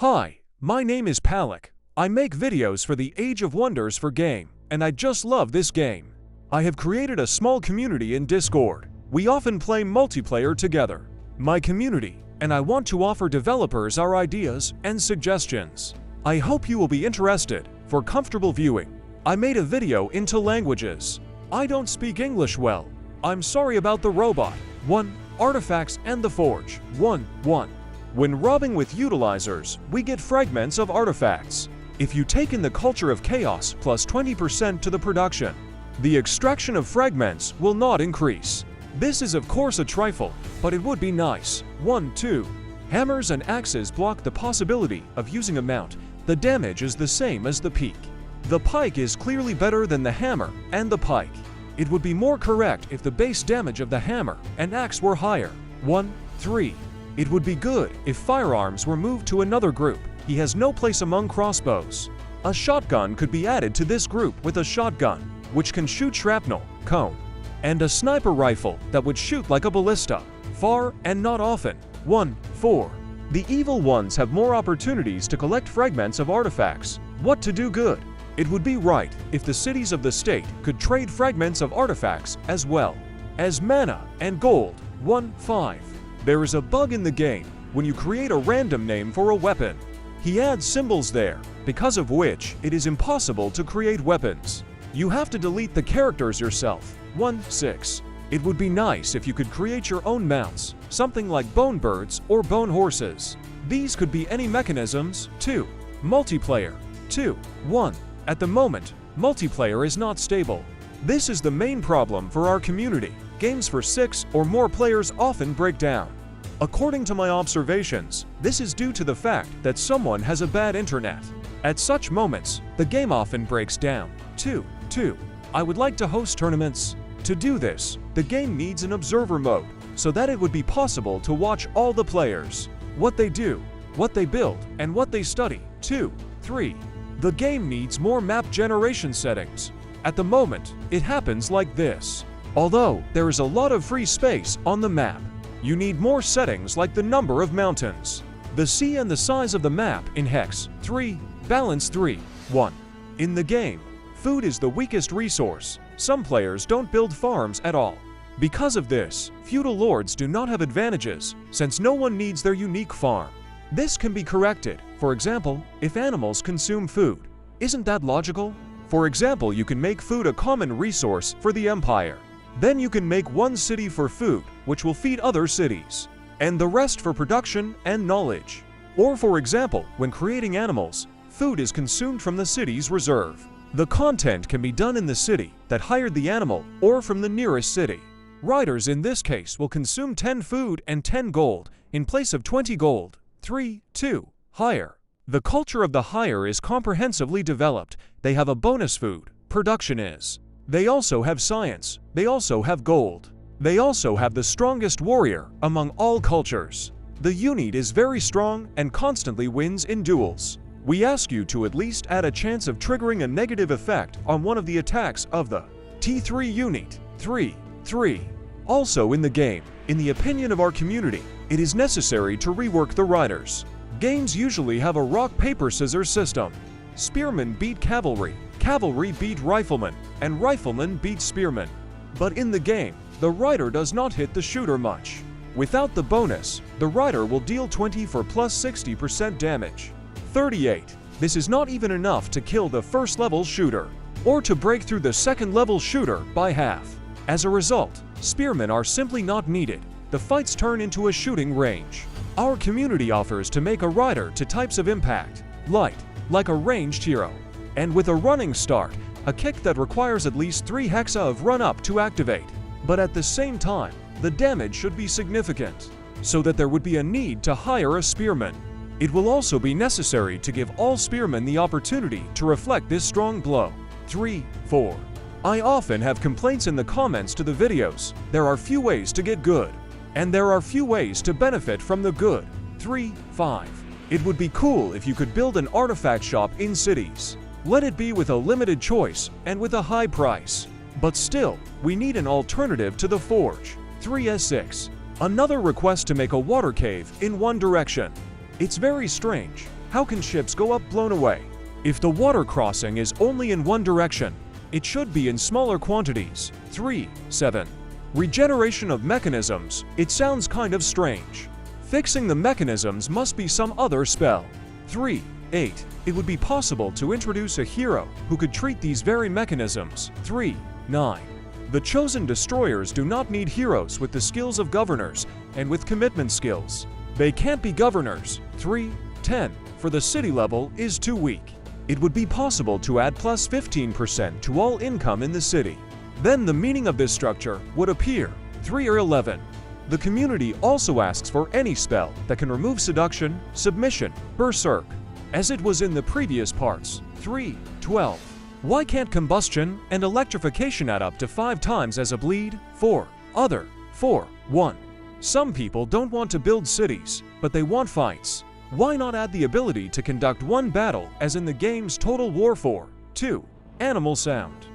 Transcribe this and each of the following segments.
Hi, my name is Palach. I make videos for the Age of Wonders for game, and I just love this game. I have created a small community in Discord. We often play multiplayer together. My community, and I want to offer developers our ideas and suggestions. I hope you will be interested. For comfortable viewing, I made a video into languages. I don't speak English well. I'm sorry about the robot. 1. Artifacts and the forge. 1. When robbing with utilizers, we get fragments of artifacts. If you take in the culture of chaos plus 20% to the production, the extraction of fragments will not increase. This is of course a trifle, but it would be nice. 1. 2. Hammers and axes block the possibility of using a mount. The damage is the same as the peak. The pike is clearly better than the hammer and the pike. It would be more correct if the base damage of the hammer and axe were higher. 1. 3. It would be good if firearms were moved to another group. He has no place among crossbows. A shotgun could be added to this group with a shotgun, which can shoot shrapnel, cone, and a sniper rifle that would shoot like a ballista, far and not often. 1. 4. The evil ones have more opportunities to collect fragments of artifacts. What to do good? It would be right if the cities of the state could trade fragments of artifacts as well as mana and gold. 1. 5. There is a bug in the game when you create a random name for a weapon. He adds symbols there, because of which it is impossible to create weapons. You have to delete the characters yourself. 1. 6. It would be nice if you could create your own mounts, something like bone birds or bone horses. These could be any mechanisms. 2. Multiplayer. 2. 1. At the moment, multiplayer is not stable. This is the main problem for our community. Games for 6 or more players often break down. According to my observations, this is due to the fact that someone has a bad internet. At such moments, the game often breaks down. 2. I would like to host tournaments. To do this, the game needs an observer mode, so that it would be possible to watch all the players, what they do, what they build, and what they study. 2. 3. The game needs more map generation settings. At the moment, it happens like this. Although there is a lot of free space on the map, you need more settings like the number of mountains, the sea and the size of the map in hex. 3. Balance. 3. 1. In the game, food is the weakest resource. Some players don't build farms at all. Because of this, feudal lords do not have advantages, since no one needs their unique farm. This can be corrected. For example, if animals consume food. Isn't that logical? For example, you can make food a common resource for the empire. Then you can make one city for food, which will feed other cities, and the rest for production and knowledge. Or for example, when creating animals, food is consumed from the city's reserve. The content can be done in the city that hired the animal or from the nearest city. Riders in this case will consume 10 food and 10 gold in place of 20 gold. 3. 2. Hire. The culture of the hire is comprehensively developed. They have a bonus food. Production is. They also have science. They also have gold. They also have the strongest warrior among all cultures. The unit is very strong and constantly wins in duels. We ask you to at least add a chance of triggering a negative effect on one of the attacks of the T3 unit. 3. Also in the game, in the opinion of our community, it is necessary to rework the riders. Games usually have a rock-paper-scissors system. Spearmen beat cavalry, cavalry beat riflemen, and riflemen beat spearmen. But in the game, the rider does not hit the shooter much. Without the bonus, the rider will deal 20 for plus 60% damage. 38. This is not even enough to kill the first level shooter, or to break through the second level shooter by half. As a result, spearmen are simply not needed. The fights turn into a shooting range. Our community offers to make a rider to types of impact, light, like a ranged hero, and with a running start, a kick that requires at least 3 hexa of run-up to activate. But at the same time, the damage should be significant, so that there would be a need to hire a spearman. It will also be necessary to give all spearmen the opportunity to reflect this strong blow. 3. 4. I often have complaints in the comments to the videos. There are few ways to get good, and there are few ways to benefit from the good. 3. 5. It would be cool if you could build an artifact shop in cities. Let it be with a limited choice and with a high price. But still, we need an alternative to the forge. 3S6. Another request to make a water cave in one direction. It's very strange. How can ships go up blown away? If the water crossing is only in one direction, it should be in smaller quantities. 3. 7. Regeneration of mechanisms. It sounds kind of strange. Fixing the mechanisms must be some other spell. 3. 8. It would be possible to introduce a hero who could treat these very mechanisms. 3. 9. The chosen destroyers do not need heroes with the skills of governors and with commitment skills. They can't be governors. 3. 10. For the city level is too weak. It would be possible to add plus 15% to all income in the city. Then the meaning of this structure would appear. 3 or 11. The community also asks for any spell that can remove seduction, submission, berserk, as it was in the previous parts. 3. 12. Why can't combustion and electrification add up to 5 times as a bleed? 4. Other. 4. 1. Some people don't want to build cities, but they want fights. Why not add the ability to conduct one battle as in the game's Total War 4? 2. Animal sound.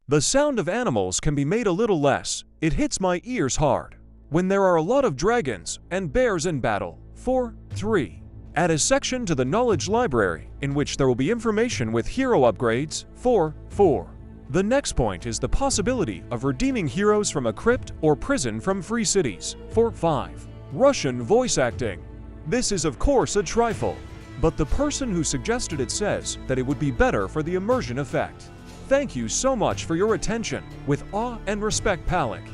The sound of animals can be made a little less. It hits my ears hard. When there are a lot of dragons and bears in battle. 4. 3. Add a section to the knowledge library in which there will be information with hero upgrades. 4. 4. The next point is the possibility of redeeming heroes from a crypt or prison from free cities. 4. 5. Russian voice acting. This is of course a trifle, but the person who suggested it says that it would be better for the immersion effect. Thank you so much for your attention. With awe and respect, Palach.